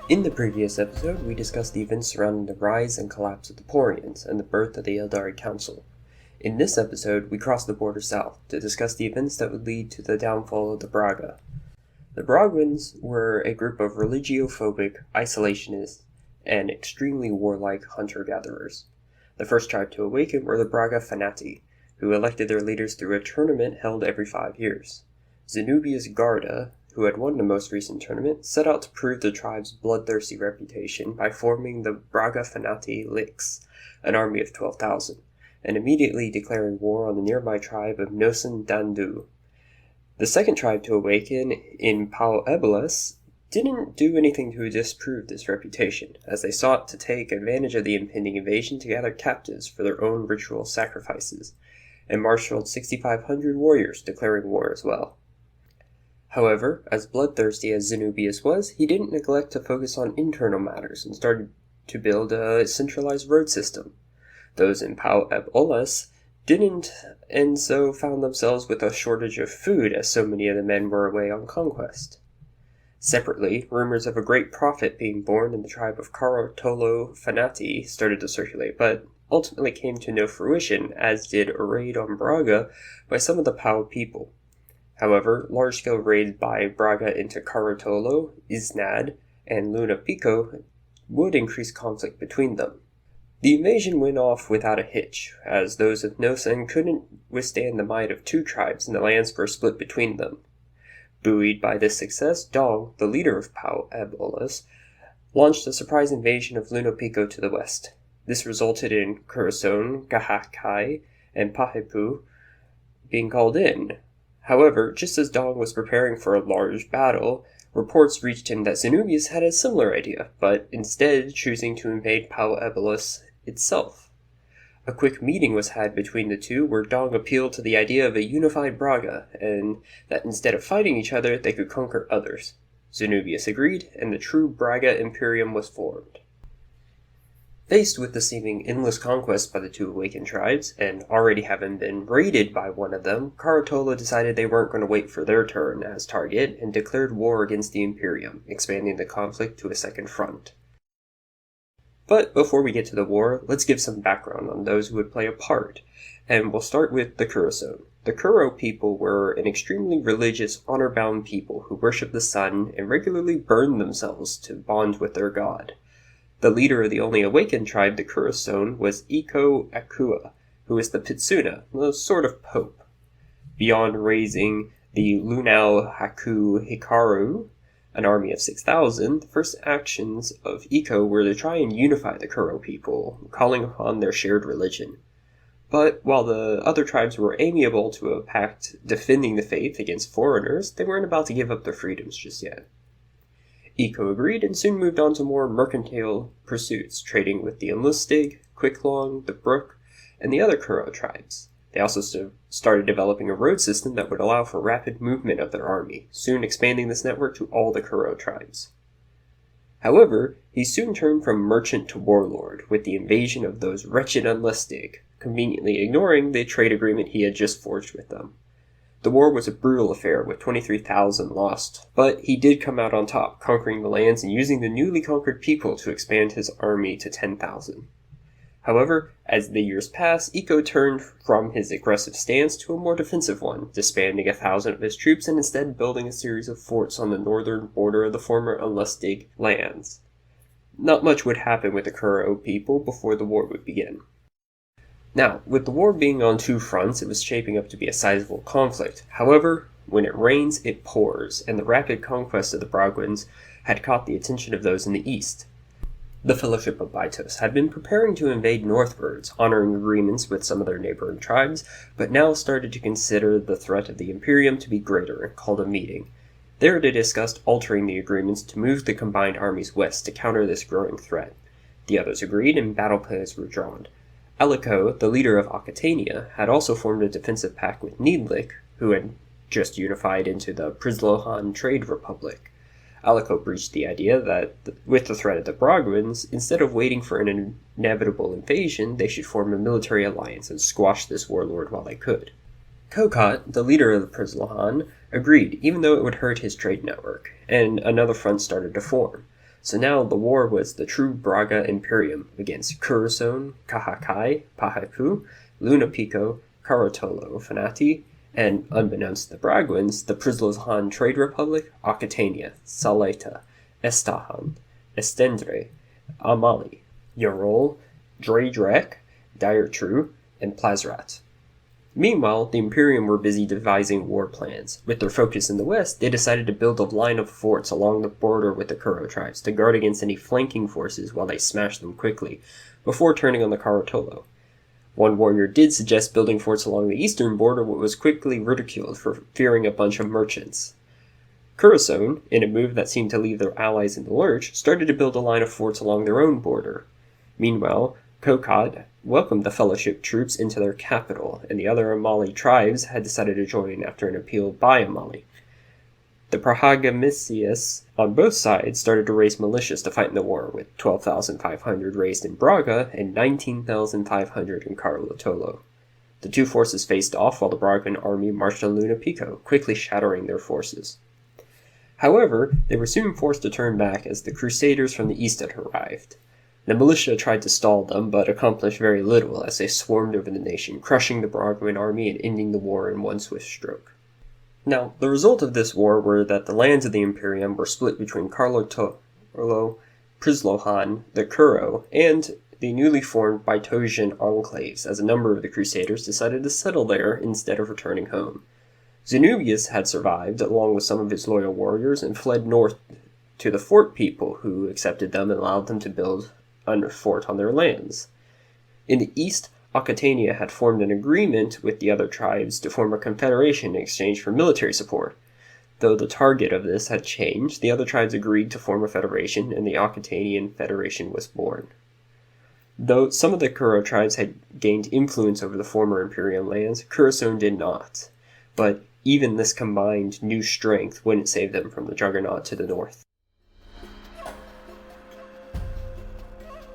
In the previous episode, we discussed the events surrounding the rise and collapse of the Porians and the birth of the Eldari Council. In this episode, we cross the border south to discuss the events that would lead to the downfall of the Brahga. The Brahguans were a group of religiophobic, isolationists, and extremely warlike hunter-gatherers. The first tribe to awaken were the Brahga Fanati, who elected their leaders through a tournament held every 5 years. Zenubius Garda, who had won the most recent tournament, set out to prove the tribe's bloodthirsty reputation by forming the Brahga Fanati Lix, an army of 12,000, and immediately declaring war on the nearby tribe of Nosen Dandu. The second tribe to awaken, in Pau Ebeles, didn't do anything to disprove this reputation, as they sought to take advantage of the impending invasion to gather captives for their own ritual sacrifices, and marshaled 6,500 warriors declaring war as well. However, as bloodthirsty as Zenubius was, he didn't neglect to focus on internal matters and started to build a centralized road system. Those in Pau Ebeles didn't, and so found themselves with a shortage of food as so many of the men were away on conquest. Separately, rumors of a great prophet being born in the tribe of Kurou Fanati started to circulate, but ultimately came to no fruition, as did a raid on Brahga by some of the Pau people. However, large-scale raids by Brahga into Kurou, Isnad, and Luna Pico would increase conflict between them. The invasion went off without a hitch, as those of Nosen couldn't withstand the might of two tribes and the lands were split between them. Buoyed by this success, Dong, the leader of Pau Ebeles, launched a surprise invasion of Luna Pico to the west. This resulted in Kurosone, Gahakai, and Pahepu being called in. However, just as Dong was preparing for a large battle, reports reached him that Zenubius had a similar idea, but instead choosing to invade Pau Ebeles itself. A quick meeting was had between the two where Dong appealed to the idea of a unified Brahga, and that instead of fighting each other, they could conquer others. Zenubius agreed, and the true Brahguan Imperium was formed. Faced with the seeming endless conquest by the two awakened tribes, and already having been raided by one of them, Kurou decided they weren't going to wait for their turn as target, and declared war against the Imperium, expanding the conflict to a second front. But before we get to the war, let's give some background on those who would play a part, and we'll start with the Kurosone. The Kurou people were an extremely religious, honor-bound people who worshipped the sun and regularly burned themselves to bond with their god. The leader of the only awakened tribe, the Kurosone, was Iko Akua, who was the Pitsuna, a sort of pope. Beyond raising the Lunau Haku Hikaru, an army of 6,000, the first actions of Iko were to try and unify the Kurou people, calling upon their shared religion. But while the other tribes were amiable to a pact defending the faith against foreigners, they weren't about to give up their freedoms just yet. Iko agreed and soon moved on to more mercantile pursuits, trading with the Enlistig, Quicklong, the Brook, and the other Kurou tribes. They also started developing a road system that would allow for rapid movement of their army, soon expanding this network to all the Kurou tribes. However, he soon turned from merchant to warlord, with the invasion of those wretched Enlistig, conveniently ignoring the trade agreement he had just forged with them. The war was a brutal affair, with 23,000 lost, but he did come out on top, conquering the lands and using the newly conquered people to expand his army to 10,000. However, as the years passed, Iko turned from his aggressive stance to a more defensive one, disbanding 1,000 of his troops and instead building a series of forts on the northern border of the former Enlistig lands. Not much would happen with the Kurou people before the war would begin. Now, with the war being on two fronts, it was shaping up to be a sizable conflict. However, when it rains, it pours, and the rapid conquest of the Brahguans had caught the attention of those in the east. The Fellowship of Baitos had been preparing to invade northwards, honoring agreements with some of their neighboring tribes, but now started to consider the threat of the Imperium to be greater and called a meeting. There they discussed altering the agreements to move the combined armies west to counter this growing threat. The others agreed, and battle plans were drawn. Alico, the leader of Aquitania, had also formed a defensive pact with Needlick, who had just unified into the Prislohan Trade Republic. Alico breached the idea that, with the threat of the Brahguans, instead of waiting for an inevitable invasion, they should form a military alliance and squash this warlord while they could. Kokot, the leader of the Prislohan, agreed, even though it would hurt his trade network, and another front started to form. So now the war was the true Brahga Imperium against Kurosone, Kahakai, Pahapu, Lunapico, Karotolo, Fanati, and, unbeknownst to the Brahguans, the Prislohan Trade Republic, Aquitania, Saleta, Estahan, Estendre, Amali, Yarol, Draydrek, Diretru, and Plazrat. Meanwhile, the Imperium were busy devising war plans. With their focus in the west, they decided to build a line of forts along the border with the Kurou tribes to guard against any flanking forces while they smashed them quickly, before turning on the Karotolo. One warrior did suggest building forts along the eastern border, but was quickly ridiculed for fearing a bunch of merchants. Kurosone, in a move that seemed to leave their allies in the lurch, started to build a line of forts along their own border. Meanwhile, Kokad welcomed the Fellowship troops into their capital, and the other Amali tribes had decided to join after an appeal by Amali. The Prahagamisius on both sides started to raise militias to fight in the war, with 12,500 raised in Brahga and 19,500 in Karotolo. The two forces faced off while the Brahguan army marched on Lunapico, quickly shattering their forces. However, they were soon forced to turn back as the Crusaders from the east had arrived. The militia tried to stall them, but accomplished very little as they swarmed over the nation, crushing the Brahguan army and ending the war in one swift stroke. Now, the result of this war were that the lands of the Imperium were split between Karotolo, Prislohan, the Kurou, and the newly formed Baitosian enclaves, as a number of the Crusaders decided to settle there instead of returning home. Zenubius had survived, along with some of his loyal warriors, and fled north to the fort people, who accepted them and allowed them to build a fort on their lands. In the east, Aquitania had formed an agreement with the other tribes to form a confederation in exchange for military support. Though the target of this had changed, the other tribes agreed to form a federation, and the Aquitanian Federation was born. Though some of the Kurou tribes had gained influence over the former Imperium lands, Kurosone did not. But even this combined new strength wouldn't save them from the juggernaut to the north.